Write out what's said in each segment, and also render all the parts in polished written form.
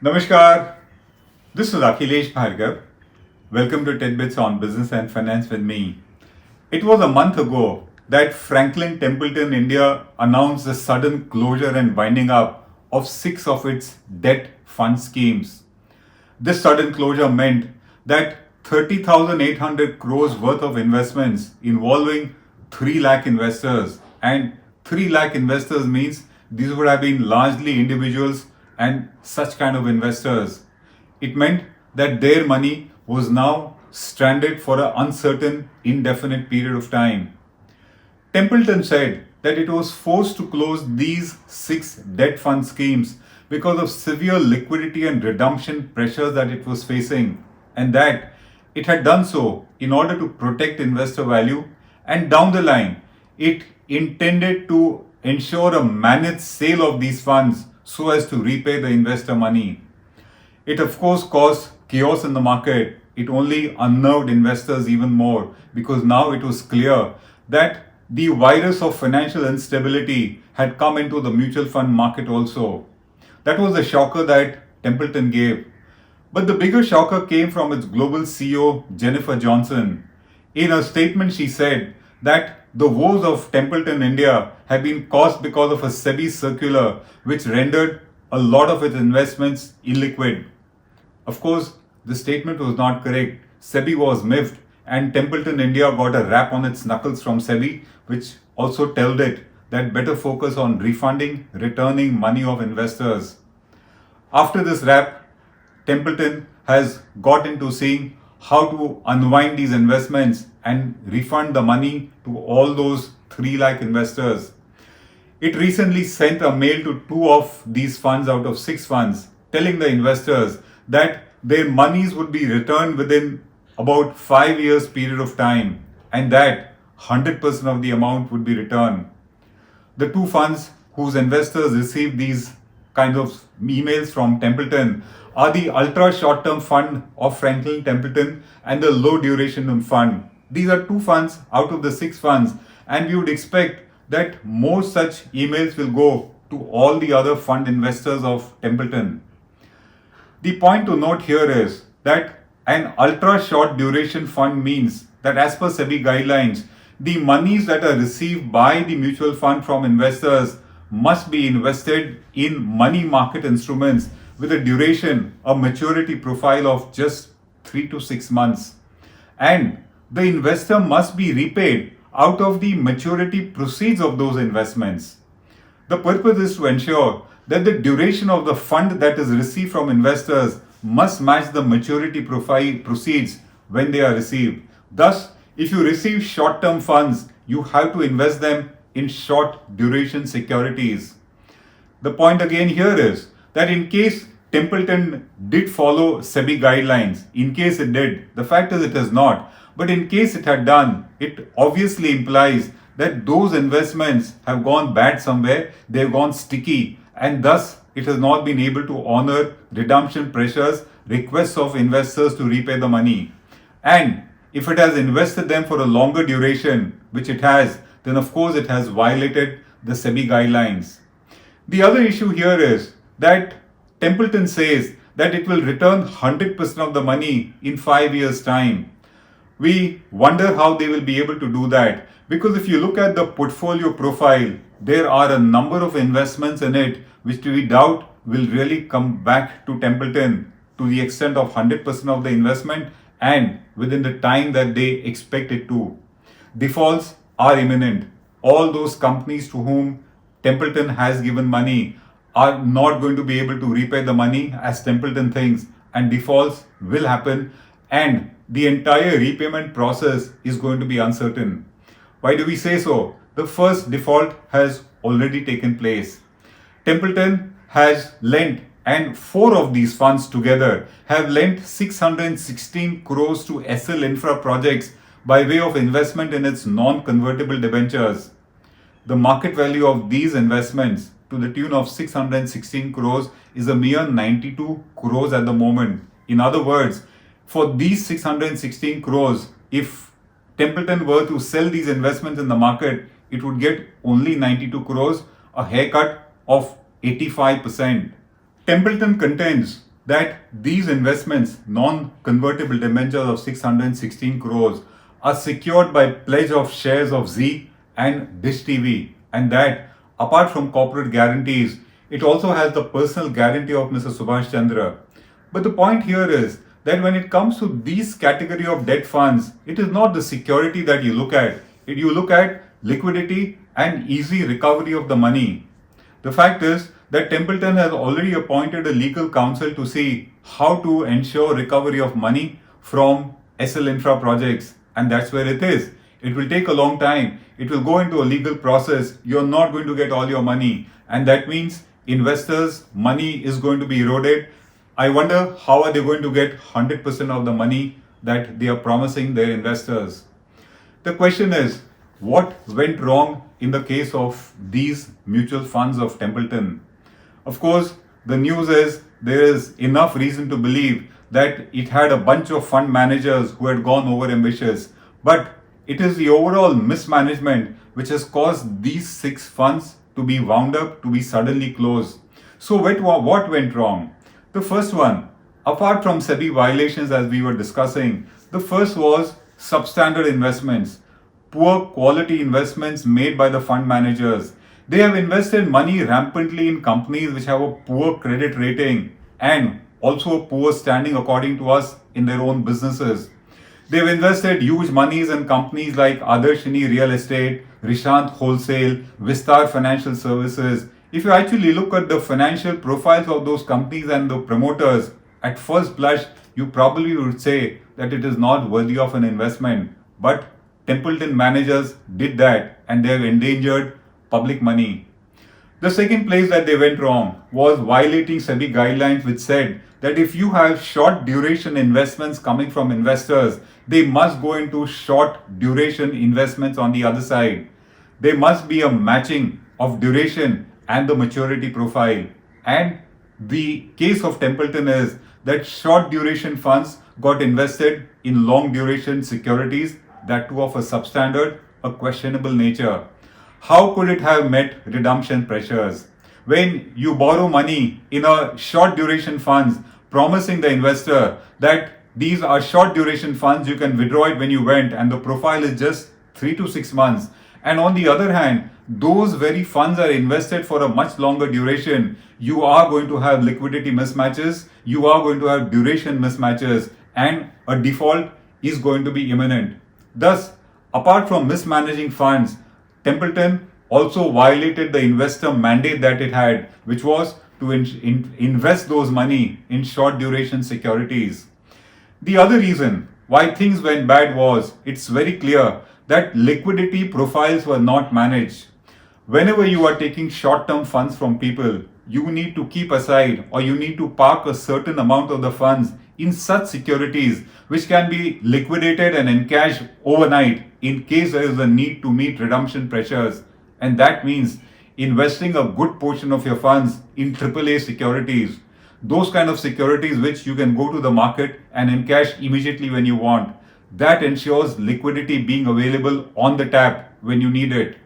Namaskar, this is Akhilesh Bhargava. Welcome to Tit-Bits on Business and Finance with me. It was a month ago that Franklin Templeton India announced the sudden closure and winding up of 6 of its debt fund schemes. This sudden closure meant that 30,800 crores worth of investments involving 3 lakh investors, and 3 lakh investors means these would have been largely individuals and such kind of investors. It meant that their money was now stranded for an uncertain, indefinite period of time. Templeton said that it was forced to close these 6 debt fund schemes because of severe liquidity and redemption pressures that it was facing, and that it had done so in order to protect investor value, and down the line it intended to ensure a managed sale of these funds so as to repay the investor money. It of course caused chaos in the market. It only unnerved investors even more because now it was clear that the virus of financial instability had come into the mutual fund market also. That was the shocker that Templeton gave. But the bigger shocker came from its global CEO, Jennifer Johnson. In a statement, she said that the woes of Templeton India have been caused because of a SEBI circular which rendered a lot of its investments illiquid. Of course, the statement was not correct. SEBI was miffed and Templeton India got a rap on its knuckles from SEBI, which also told it that better focus on refunding, returning money of investors. After this rap, Templeton has got into seeing how to unwind these investments and refund the money to all those 3 lakh investors. It recently sent a mail to 2 of these funds out of 6 funds telling the investors that their monies would be returned within about 5 years period of time and that 100% of the amount would be returned. The 2 funds whose investors received these kinds of emails from Templeton are the ultra short-term fund of Franklin Templeton and the low duration fund. These are 2 funds out of the 6 funds, and we would expect that more such emails will go to all the other fund investors of Templeton. The point to note here is that an ultra short duration fund means that as per SEBI guidelines, the monies that are received by the mutual fund from investors must be invested in money market instruments with a duration, a maturity profile of just 3 to 6 months. And the investor must be repaid out of the maturity proceeds of those investments. The purpose is to ensure that the duration of the fund that is received from investors must match the maturity profile proceeds when they are received. Thus, if you receive short-term funds, you have to invest them in short duration securities. The point again here is that in case Templeton did follow SEBI guidelines, in case it did, the fact is it has not, but in case it had done, it obviously implies that those investments have gone bad somewhere, they have gone sticky, and thus it has not been able to honor redemption pressures, requests of investors to repay the money. And if it has invested them for a longer duration, which it has, then of course it has violated the SEBI guidelines. The other issue here is that Templeton says that it will return 100% of the money in 5 years' time. We wonder how they will be able to do that, because if you look at the portfolio profile, there are a number of investments in it which we doubt will really come back to Templeton to the extent of 100% of the investment and within the time that they expect it to. Defaults are imminent. All those companies to whom Templeton has given money are not going to be able to repay the money as Templeton thinks, and defaults will happen, and the entire repayment process is going to be uncertain. Why do we say so? The first default has already taken place. Templeton has lent, and 4 of these funds together have lent 616 crores to SL Infra projects by way of investment in its non-convertible debentures. The market value of these investments to the tune of 616 crores is a mere 92 crores at the moment. In other words, for these 616 crores, if Templeton were to sell these investments in the market, it would get only 92 crores, a haircut of 85%. Templeton contends that these investments, non-convertible debentures of 616 crores, are secured by pledge of shares of Z and Dish TV, and that apart from corporate guarantees, it also has the personal guarantee of Mr. Subhash Chandra. But the point here is that when it comes to these category of debt funds, it is not the security that you look at. You look at liquidity and easy recovery of the money. The fact is that Templeton has already appointed a legal counsel to see how to ensure recovery of money from SL Infra projects, and that's where it is. It will take a long time. It will go into a legal process. You're not going to get all your money, and that means investors' money is going to be eroded. I wonder how are they going to get 100% of the money that they are promising their investors. The question is, what went wrong in the case of these mutual funds of Templeton? Of course, the news is there is enough reason to believe that it had a bunch of fund managers who had gone over ambitious. But it is the overall mismanagement which has caused these 6 funds to be wound up, to be suddenly closed. So what went wrong? The first one, apart from SEBI violations as we were discussing, the first was substandard investments, poor quality investments made by the fund managers. They have invested money rampantly in companies which have a poor credit rating and also a poor standing according to us in their own businesses. They've invested huge monies in companies like Adarshini Real Estate, Rishant Wholesale, Vistar Financial Services. If you actually look at the financial profiles of those companies and the promoters, at first blush, you probably would say that it is not worthy of an investment. But Templeton managers did that and they have endangered public money. The second place that they went wrong was violating SEBI guidelines which said that if you have short duration investments coming from investors, they must go into short duration investments on the other side. There must be a matching of duration and the maturity profile. And the case of Templeton is that short duration funds got invested in long duration securities, that too of a substandard, a questionable nature. How could it have met redemption pressures? When you borrow money in a short duration funds, promising the investor that these are short duration funds, you can withdraw it when you want, and the profile is just 3 to 6 months. And on the other hand, those very funds are invested for a much longer duration. You are going to have liquidity mismatches, you are going to have duration mismatches, and a default is going to be imminent. Thus, apart from mismanaging funds, Templeton also violated the investor mandate that it had, which was to invest those money in short duration securities. The other reason why things went bad was it's very clear that liquidity profiles were not managed. Whenever you are taking short term funds from people, you need to keep aside or you need to park a certain amount of the funds in such securities which can be liquidated and encashed overnight in case there is a need to meet redemption pressures. And that means investing a good portion of your funds in AAA securities, those kind of securities which you can go to the market and encash immediately when you want. That ensures liquidity being available on the tap when you need it.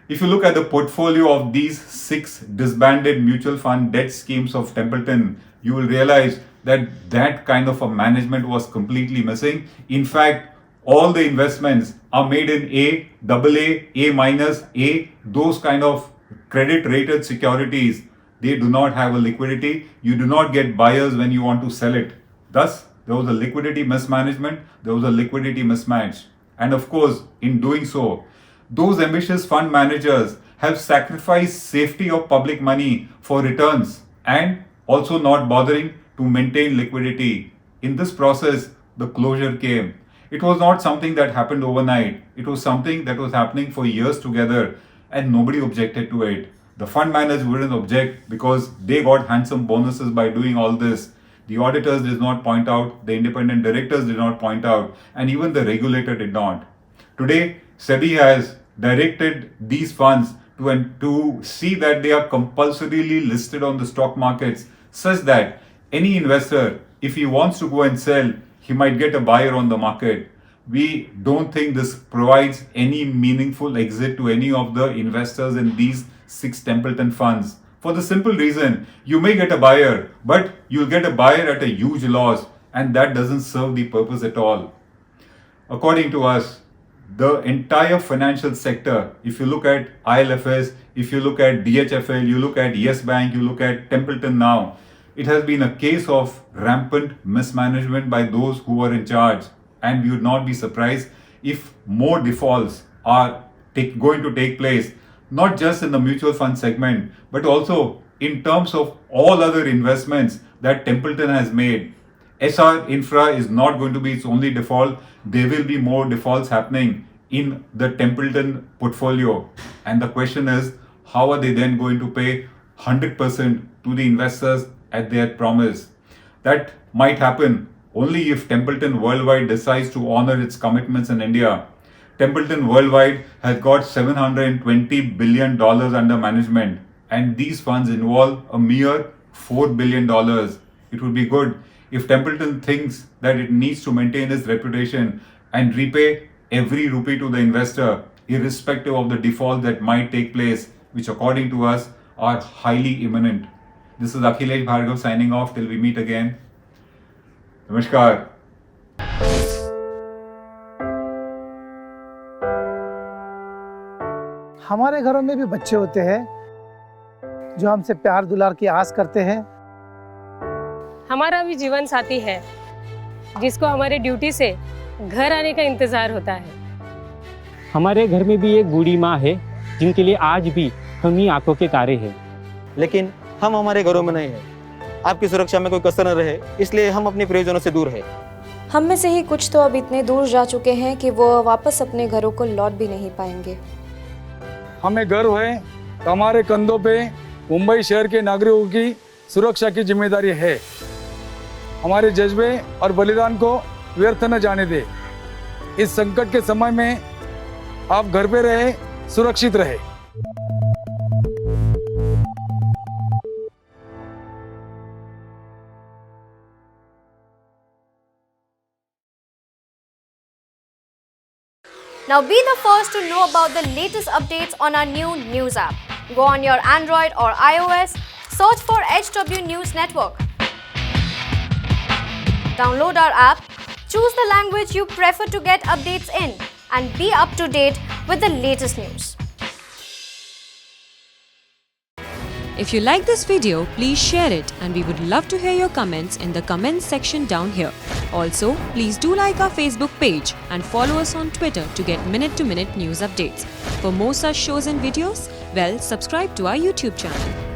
If you look at the portfolio of these 6 disbanded mutual fund debt schemes of Templeton, you will realize that kind of a management was completely missing. In fact, all the investments are made in A, AA, A minus, A, those kind of credit rated securities. They do not have a liquidity. You do not get buyers when you want to sell it. Thus, there was a liquidity mismanagement, there was a liquidity mismatch. And of course, in doing so, those ambitious fund managers have sacrificed safety of public money for returns and also not bothering to maintain liquidity. In this process, the closure came. It was not something that happened overnight. It was something that was happening for years together and nobody objected to it. The fund managers wouldn't object because they got handsome bonuses by doing all this. The auditors did not point out, the independent directors did not point out, and even the regulator did not. Today, SEBI has directed these funds to see that they are compulsorily listed on the stock markets such that any investor, if he wants to go and sell, he might get a buyer on the market. We don't think this provides any meaningful exit to any of the investors in these 6 Templeton funds. For the simple reason, you may get a buyer, but you'll get a buyer at a huge loss, and that doesn't serve the purpose at all. According to us, the entire financial sector, if you look at ILFS, if you look at DHFL, you look at Yes Bank, you look at Templeton now, it has been a case of rampant mismanagement by those who are in charge. And we would not be surprised if more defaults are going to take place, not just in the mutual fund segment, but also in terms of all other investments that Templeton has made. SR Infra is not going to be its only default. There will be more defaults happening in the Templeton portfolio. And the question is, how are they then going to pay 100% to the investors at their promise? That might happen only if Templeton Worldwide decides to honor its commitments in India. Templeton Worldwide has got $720 billion under management, and these funds involve a mere $4 billion. It would be good if Templeton thinks that it needs to maintain its reputation and repay every rupee to the investor, irrespective of the default that might take place, which according to us are highly imminent. This is Akhilesh Bhargava signing off till we meet again. Namaskar. हमारे घरों में भी बच्चे होते हैं जो हमसे प्यार दुलार की आस करते हैं। हमारा भी जीवन साथी है जिसको हमारे ड्यूटी से घर आने का इंतजार होता है। हमारे घर में भी एक बूढ़ी माँ है जिनके लिए आज भी हम ही आंखों के तारे हैं। लेकिन हम हमारे घरों में नहीं हैं। आपकी सुरक्षा में कोई कसर न रहे, इसलिए हम अपने प्रियजनों से दूर हैं। हम में से ही कुछ तो अब इतने दूर जा चुके हैं कि वो वापस अपने घरों को लौट भी नहीं पाएंगे। हमें गर्व है कि हमारे कंधों पे मुंबई शहर के नागरिकों की सुरक्षा की जिम्मेदारी है। हमारे जज्बे और बलिदान को व्यर्थ न जाने दे। इस संकट के समय में आप घर पे रहे, सुरक्षित रहे। Now be the first to know about the latest updates on our new news app. Go on your Android or iOS, search for HW News Network. Download our app, choose the language you prefer to get updates in, and be up to date with the latest news. If you like this video, please share it, and we would love to hear your comments in the comments section down here. Also, please do like our Facebook page and follow us on Twitter to get minute-to-minute news updates. For more such shows and videos, well, subscribe to our YouTube channel.